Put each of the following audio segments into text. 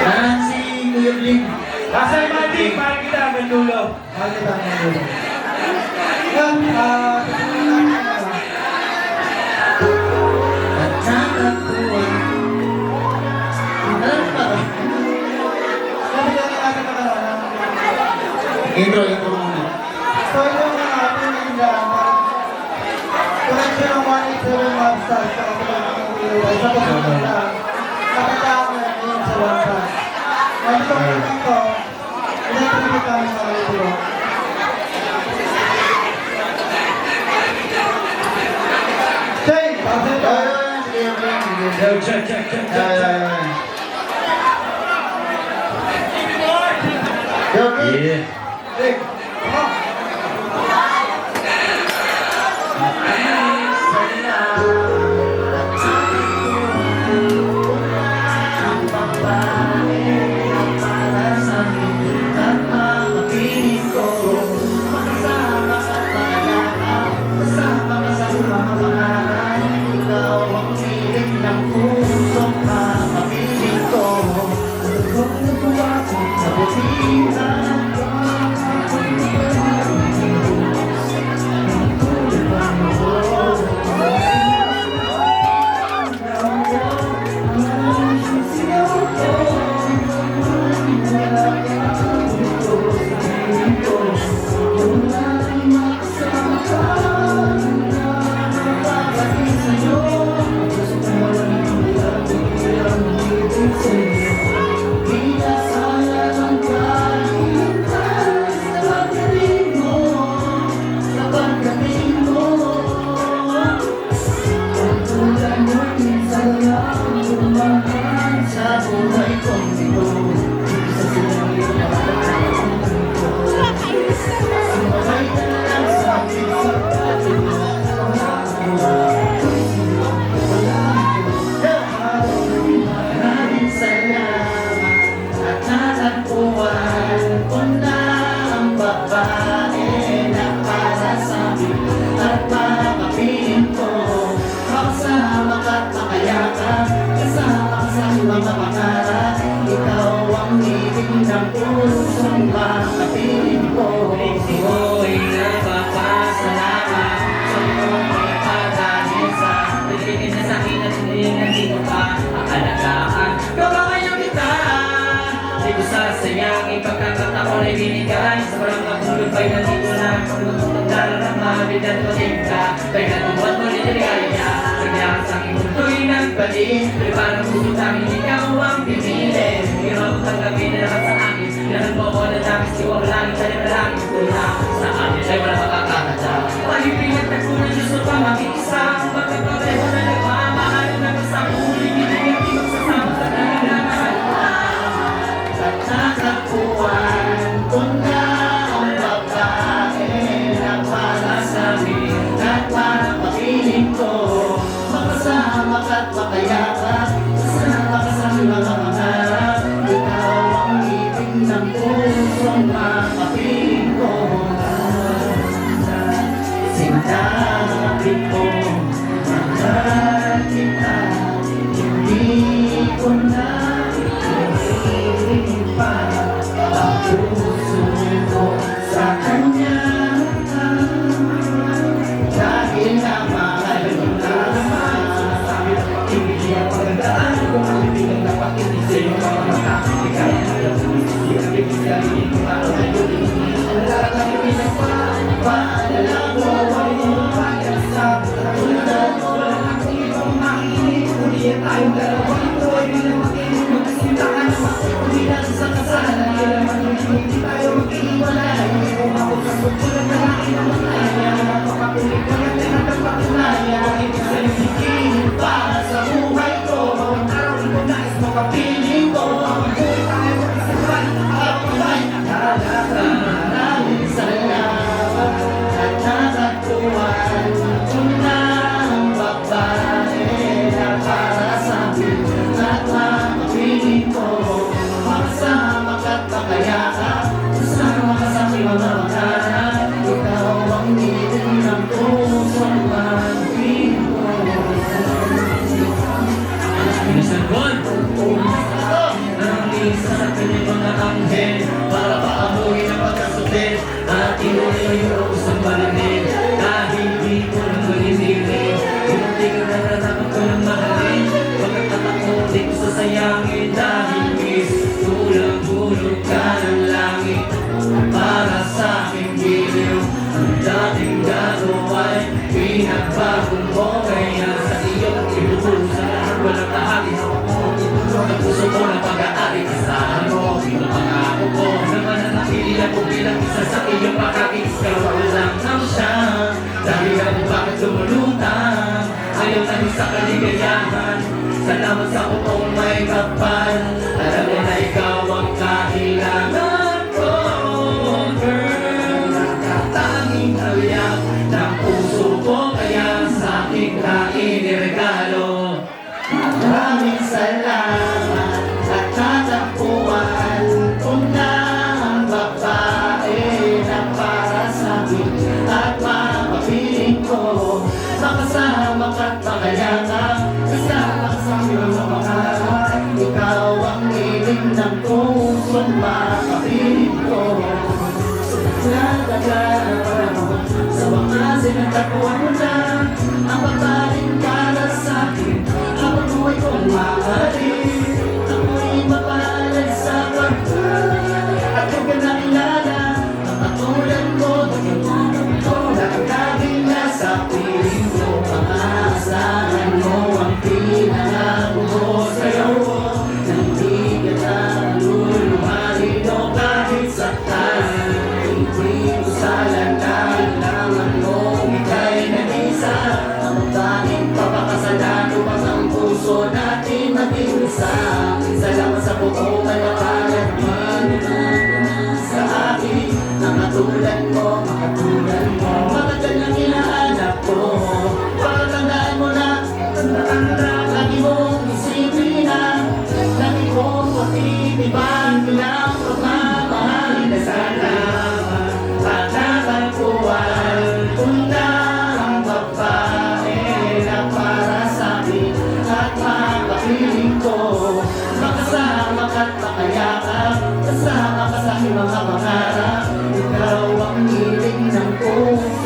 Parang si Kuya Bling. Nasa yung Mati, parang kita hanggang dulo. Bakit kita hanggang dulo? Yan, At nakatuwa. Intro muna. so ito yung ating connection ng 187 Mobstars sa kapatid ng POY. Sa kapatid na nakatao na yun sa Wampas. Ngayon ito ang dito, pinagpapit kami sa ito. Shane! Bakit ito? Check. Yeah. Hey, come on. Sayang ipagkakataon ay binigay sa parang kapulog ba'y nandito na darama, bidan ko tingka ba'y natubuan mo rin niligay niya sagyan sa aking mundo'y nagpalit pero parang puso namin ikaw ang pinili hirap ko tanggapin na naman sa akin pinahan mo ko na dami siwang langit sa limalangit ko na sa akin ay wala makakakata palipinat na ko na Diyos mo pa mag-iisa magkakareho na nagmamahal na kasama ulit hindi ang magsasama sa kailangan Nakakuan ko na ang babae na para sa amin at para papiling ko makasama ka't makayakap kasama ka sa mga mangarap ikaw ang ibig ng pusong makapiling ko sinabi ko mahal kita hindi ko na ang puso ko sa kanya dahil na mahal mo naman hindi siya pagandaan kung ang bilang napakinig sa iyong mga mata ikaw ang alam mo hindi ang bigay mo ang ayun ang lalakapin ang paalala mo ay pag-asap tulad mo ang ibang makinig ulit tayong dalawa ito ay bilang makinig magkasintahan naman ulilan sa kasalan hindi tayo mag-iwalay kung ako sa sukulan na aking namataya mapapatuloy ko yan na nagpatunaya ibig sa'yo higit para sa buhay ko bawang araw ko nais makapiling ko ang buhay tayo mag-isabay at pabay nakalaga maraming salamat at nakatuwan ko na ang babae na para sa akin at makapiling ko makasama ka't makayaka kasama ka sa aking mga mangarap ikaw ang ibig ng pusong magpili ko Minsan Bon! Ang langit dahil miss tulang-tulog ka ng langit para sa aking giliw. Ang dating gagawa ay pinagbago mo, kaya sa iyo ang ibubulo sa lahat walang kahagi. Hawak mo ang puso ko na pag-aari. Kasahan mo, ito pangako ko na mananatili ako bilang isa sa iyong makakis. Kawalan lang ng siya dahil ako bakit lumulutang. Ayaw na rin sa kaligayahan. Salamat sa totoong may kapal. Alam mo na ikaw ang kailangan ko, girl. Nakatanging aliyak ng puso ko, kaya sa aking iniregalo. Maraming salamat at natagpuan ko na ang babae na para sa akin at mapapiling ko. Makasama ka't makayakap, kasama sa iyong pangarap. Ikaw ang hiling ng pusong mapapiling ko. Sa wakas ay nagtapuan mo na ang babaeng para sa akin. Habang buhay kong maaari, ako'y mapalad sa pagkakas. At kung ka nakilala, ang katulad ko, naging ko, nakagaging nasa piling ko. Pang-aasahan mo ang pinangako ko sa'yo, na hindi ka lulumahin o kahit saktan. Hindi ko salandalan mo, ika'y nag-isa. Ang tanging papakasalan upang ang puso natin maging isa. Salamat sa buong kalawalan sa akin. Ang katulad mo, matagal nang hinahanap ko. Pagkatandaan mo na, lagi mong isipin na, lagi mong matitiban bilang pagmamahal na salamat. At nakagpuan ko na ang babae na para sa akin at mapapiling ko. Makasama ka't makayakap, kasama ka sa aking mga pangarap. Ikaw ang hiling ng puso.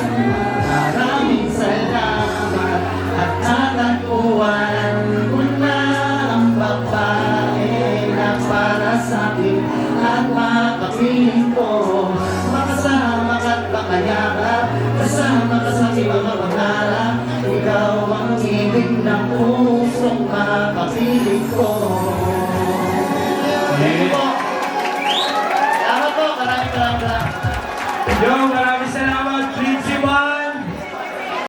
Maraming salamat at natagpuan ko na ang babae na para sa akin at mapapiling ko. Makasama ka't makayakap, kasama ka sa aking mga pangarap. Ikaw ang hiling ng pusong mapapiling ko. Thank you po. Salamat po. Maraming salamat. Yo,